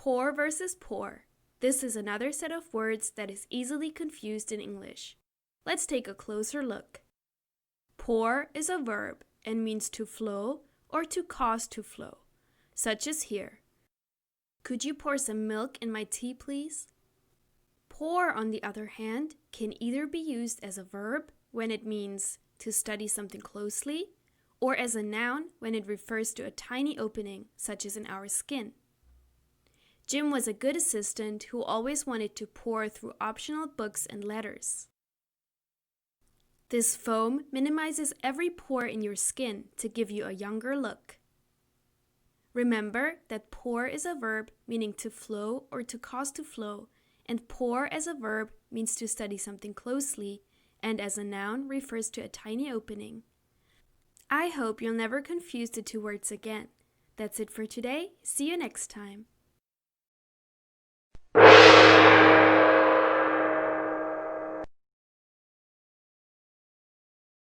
Poor versus poor. This is another set of words that is easily confused in English. Let's take a closer look. Pour is a verb and means to flow or to cause to flow, such as here. Could you pour some milk in my tea, please? Pour, on the other hand, can either be used as a verb when it means to study something closely, or as a noun when it refers to a tiny opening, such as in our skin. Jim was a good assistant who always wanted to pore through optional books and letters. This foam minimizes every pore in your skin to give you a younger look. Remember that pour is a verb meaning to flow or to cause to flow, and pour as a verb means to study something closely, and as a noun refers to a tiny opening. I hope you'll never confuse the two words again. That's it for today. See you next time.